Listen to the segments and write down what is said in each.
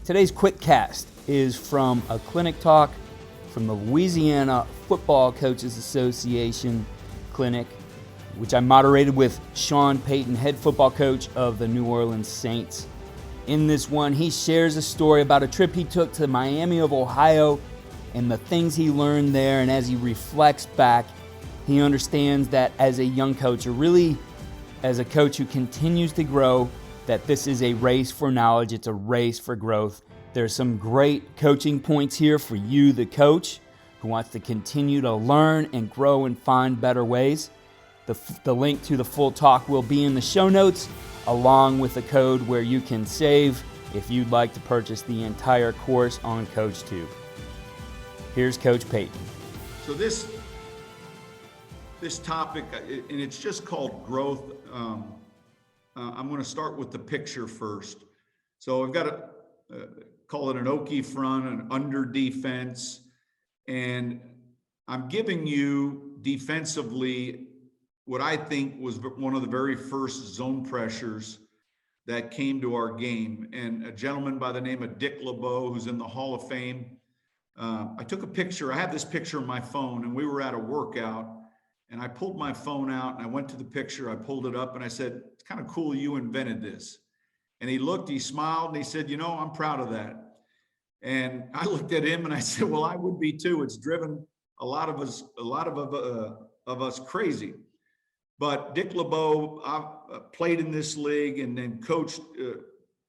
Today's quick cast is from a clinic talk from the Louisiana Football Coaches Association clinic, which I moderated with Sean Payton, head football coach of the New Orleans Saints. In this one, he shares a story about a trip he took to Miami of Ohio and the things he learned there. And as he reflects back, he understands that as a young coach, or really as a coach who continues to grow, that this is a race for knowledge. It's a race for growth. There's some great coaching points here for you, the coach, who wants to continue to learn and grow and find better ways. The link to the full talk will be in the show notes, along with a code where you can save if you'd like to purchase the entire course on CoachTube. Here's Coach Payton. So this topic, and it's just called growth. I'm going to start with the picture first. So I've got to call it an Okie front, an under defense, and I'm giving you defensively what I think was one of the very first zone pressures that came to our game. And a gentleman by the name of Dick LeBeau, who's in the Hall of Fame, I took a picture. I have this picture on my phone, and we were at a workout, and I pulled my phone out, and I went to the picture. I pulled it up, and I said, "It's kind of cool you invented this." And he looked, he smiled, and he said, "You know, I'm proud of that." And I looked at him, and I said, "Well, I would be too. It's driven a lot of us crazy." But Dick LeBeau played in this league and then coached,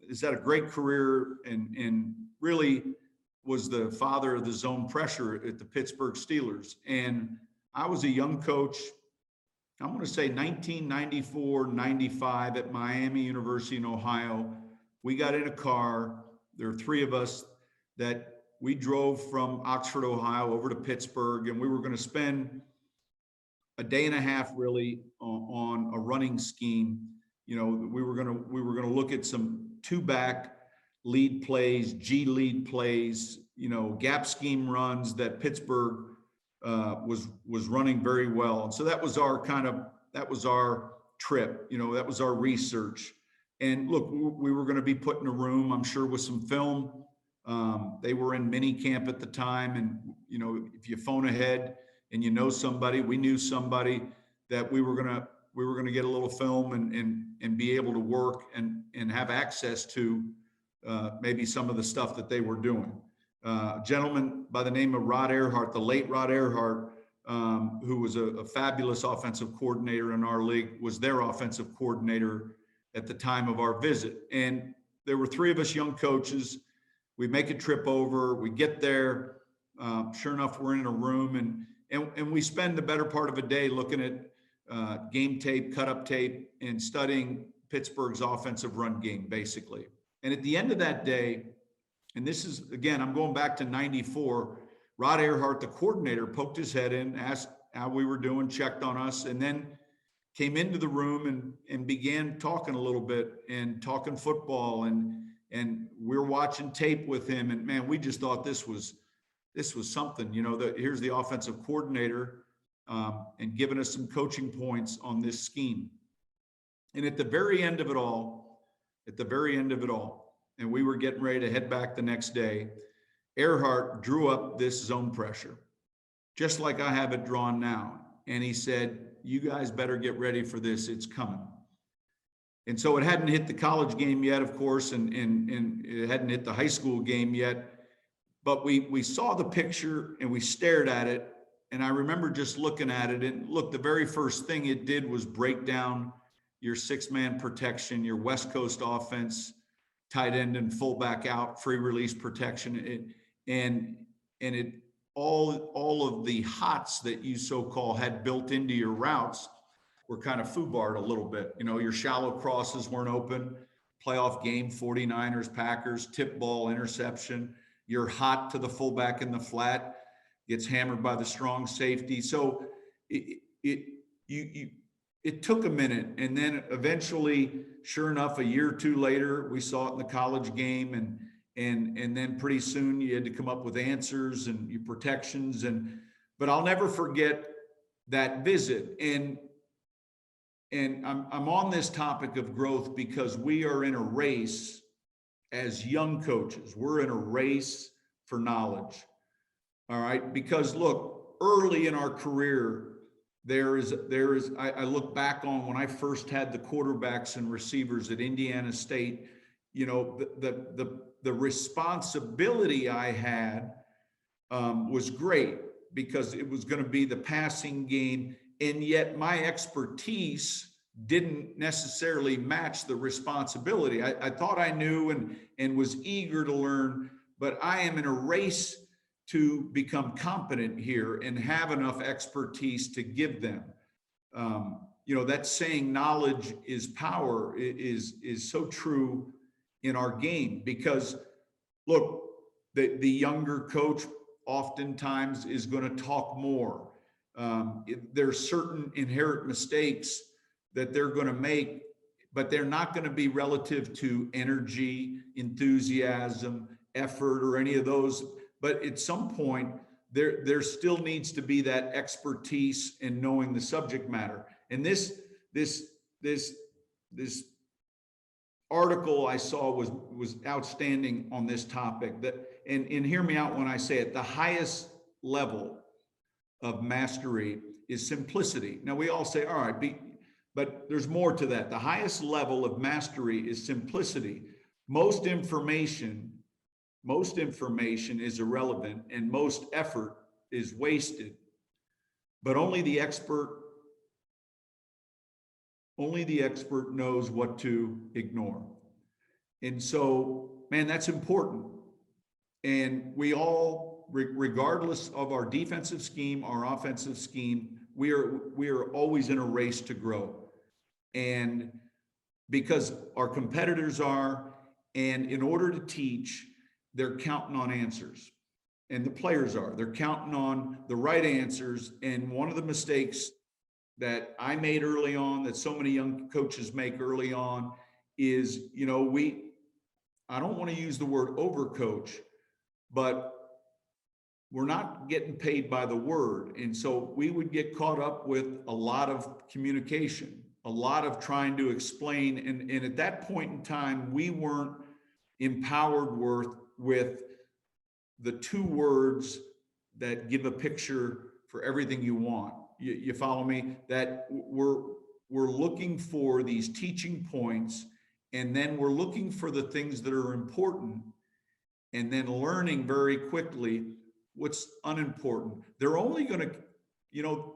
has had a great career and really was the father of the zone pressure at the Pittsburgh Steelers. And I was a young coach, I'm going to say 1994, 95 at Miami University in Ohio. We got in a car. There were three of us that we drove from Oxford, Ohio over to Pittsburgh, and we were going to spend a day and a half really on a running scheme. You know, we were going to look at some two-back lead plays, G lead plays, you know, gap scheme runs that Pittsburgh was running very well. And so that was our trip, you know, that was our research. And look, we were going to be put in a room, I'm sure, with some film. They were in mini camp at the time. And, you know, if you phone ahead and you know somebody, we knew somebody that we were going to get a little film and be able to work and have access to maybe some of the stuff that they were doing. A gentleman by the name of Rod Earhart, the late Rod Earhart, who was a fabulous offensive coordinator in our league, was their offensive coordinator at the time of our visit. And there were three of us young coaches. We make a trip over, we get there. Sure enough, we're in a room and we spend the better part of a day looking at game tape, cut up tape, and studying Pittsburgh's offensive run game, basically. And at the end of that day, and this is, again, I'm going back to 94, Rod Earhart, the coordinator, poked his head in, asked how we were doing, checked on us, and then came into the room and began talking a little bit and talking football. And we're watching tape with him. And man, we just thought this was something, you know, here's the offensive coordinator and giving us some coaching points on this scheme. And at the very end of it all, and we were getting ready to head back the next day, Earhart drew up this zone pressure, just like I have it drawn now. And he said, "You guys better get ready for this. It's coming." And so it hadn't hit the college game yet, of course, and it hadn't hit the high school game yet. But we saw the picture and we stared at it. And I remember just looking at it. And look, the very first thing it did was break down your six-man protection, your West Coast offense, tight end and fullback out, free release protection. All of the hots that you so-called had built into your routes were kind of foobarred a little bit. You know, your shallow crosses weren't open, playoff game, 49ers, Packers, tip ball, interception. You're hot to the fullback in the flat, gets hammered by the strong safety. So it took a minute. And then eventually, sure enough, a year or two later, we saw it in the college game. And then pretty soon you had to come up with answers and your protections. But I'll never forget that visit. And I'm on this topic of growth because we are in a race as young coaches, we're in a race for knowledge. All right. Because look, early in our career, I look back on when I first had the quarterbacks and receivers at Indiana State, you know, the responsibility I had was great because it was going to be the passing game. And yet my expertise didn't necessarily match the responsibility. I thought I knew and was eager to learn, but I am in a race to become competent here and have enough expertise to give them. You know, that saying knowledge is power is so true in our game because look, the younger coach oftentimes is going to talk more. There's certain inherent mistakes that they're going to make, but they're not going to be relative to energy, enthusiasm, effort, or any of those. But at some point, there still needs to be that expertise in knowing the subject matter. And this article I saw was outstanding on this topic. And hear me out when I say it. The highest level of mastery is simplicity. Now we all say, all right, but there's more to that. The highest level of mastery is simplicity. Most information is irrelevant and most effort is wasted, but only the expert knows what to ignore. And so, man, that's important. And we all, regardless of our defensive scheme, our offensive scheme, we are always in a race to grow. And because our competitors are, and in order to teach, they're counting on answers. And the players are. They're counting on the right answers. And one of the mistakes that I made early on, that so many young coaches make early on, is, you know, I don't want to use the word overcoach, but we're not getting paid by the word. And so we would get caught up with a lot of communication, a lot of trying to explain. And at that point in time, we weren't empowered with the two words that give a picture for everything you want. You follow me? That we're looking for these teaching points, and then we're looking for the things that are important, and then learning very quickly what's unimportant. They're only going to, you know,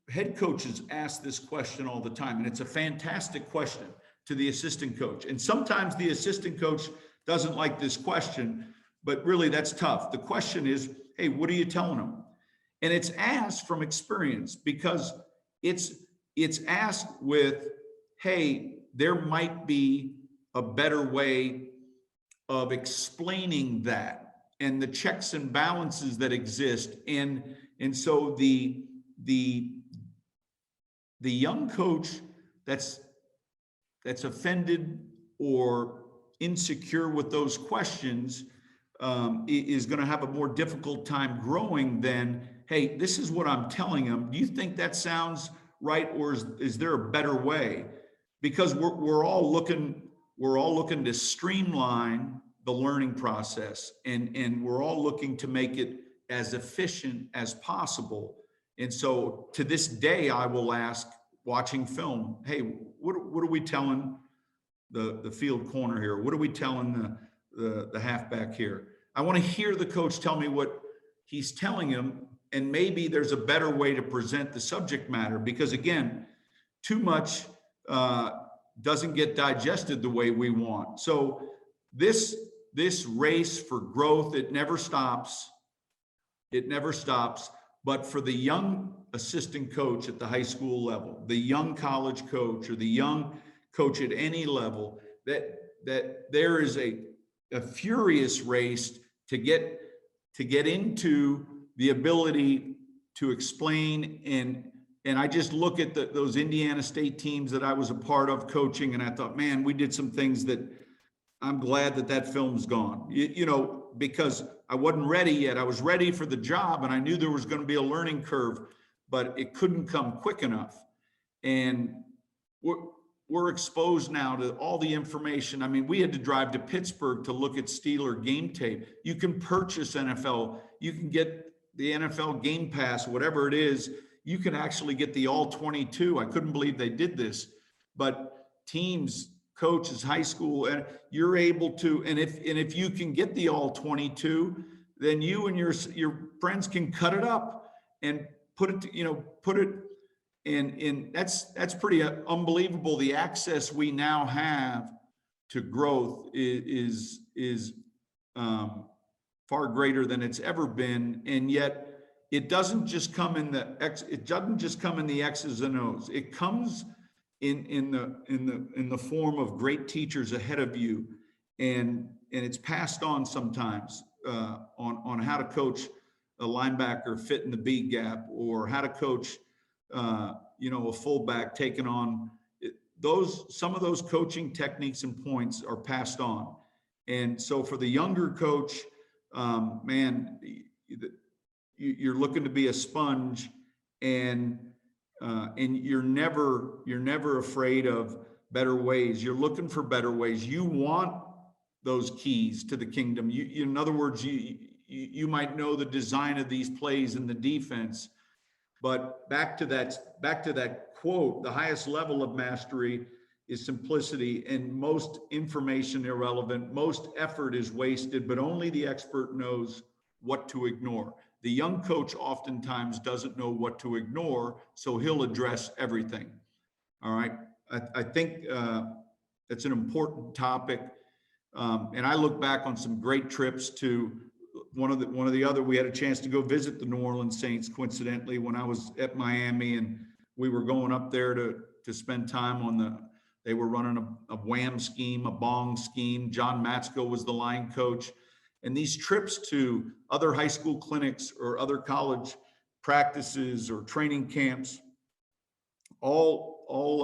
head coaches ask this question all the time, and it's a fantastic question to the assistant coach. And sometimes the assistant coach doesn't like this question, but really that's tough. The question is, hey, what are you telling them? And it's asked from experience because it's asked with, hey, there might be a better way of explaining that and the checks and balances that exist. And so the young coach that's offended or insecure with those questions is going to have a more difficult time growing than, hey, this is what I'm telling them. Do you think that sounds right, or is there a better way? Because we're all looking to streamline the learning process, and we're all looking to make it as efficient as possible. And so to this day, I will ask, watching film, hey, what are we telling the field corner here? What are we telling the halfback here? I want to hear the coach tell me what he's telling him, and maybe there's a better way to present the subject matter, because again, too much doesn't get digested the way we want. So this race for growth, it never stops. It never stops. But for the young assistant coach at the high school level, the young college coach, or the young coach at any level, that there is a furious race to get into the ability to explain. And I just look at those Indiana State teams that I was a part of coaching, and I thought, man, we did some things that I'm glad that film's gone, you know, because I wasn't ready yet. I was ready for the job, and I knew there was going to be a learning curve, but it couldn't come quick enough. And we're exposed now to all the information. I mean, we had to drive to Pittsburgh to look at Steeler game tape. You can purchase NFL. You can get the NFL Game Pass, whatever it is. You can actually get the all 22. I couldn't believe they did this, but teams, coaches, high school, and you're able to, and if you can get the all 22, then you and your friends can cut it up and put it in. That's pretty unbelievable. The access we now have to growth is far greater than it's ever been, and yet it doesn't just come in the X's and O's. It comes in the form of great teachers ahead of you, and it's passed on sometimes on how to coach a linebacker fit in the B gap, or how to coach a fullback taking on some of those coaching techniques and points are passed on. And so for the younger coach, you're looking to be a sponge, and you're never afraid of better ways. You're looking for better ways. You want those keys to the kingdom. In other words, you might know the design of these plays in the defense, but back to that quote, the highest level of mastery is simplicity, and most information irrelevant. Most effort is wasted, but only the expert knows what to ignore. The young coach oftentimes doesn't know what to ignore, so he'll address everything. All right. I think it's an important topic. And I look back on some great trips to one of the other, we had a chance to go visit the New Orleans Saints, coincidentally, when I was at Miami, and we were going up there to spend time they were running a wham scheme, a bong scheme. John Matsko was the line coach. And these trips to other high school clinics or other college practices or training camps, all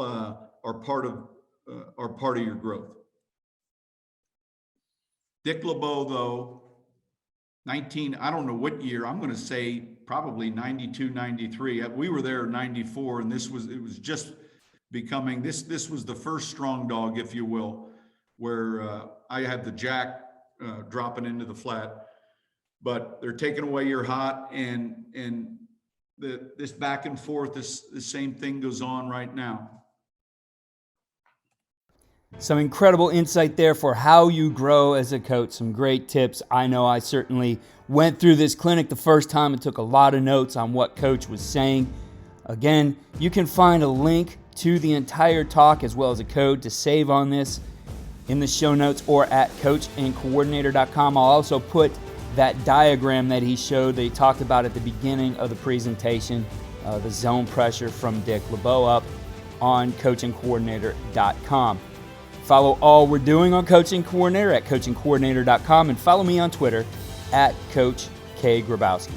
are part of your growth. Dick LeBeau, though, I don't know what year, I'm going to say probably 92, 93. We were there in 94, and it was just becoming, this was the first strong dog, if you will, where I had the jack dropping into the flat, but they're taking away your hot, and this back and forth, the same thing goes on right now. Some incredible insight there for how you grow as a coach. Some great tips. I know I certainly went through this clinic the first time and took a lot of notes on what Coach was saying. Again, you can find a link to the entire talk as well as a code to save on this in the show notes or at coachandcoordinator.com. I'll also put that diagram that he showed, that he talked about at the beginning of the presentation, the zone pressure from Dick LeBeau, up on coachandcoordinator.com. Follow all we're doing on Coaching Coordinator at coachandcoordinator.com, and follow me on Twitter at Coach K. Grabowski.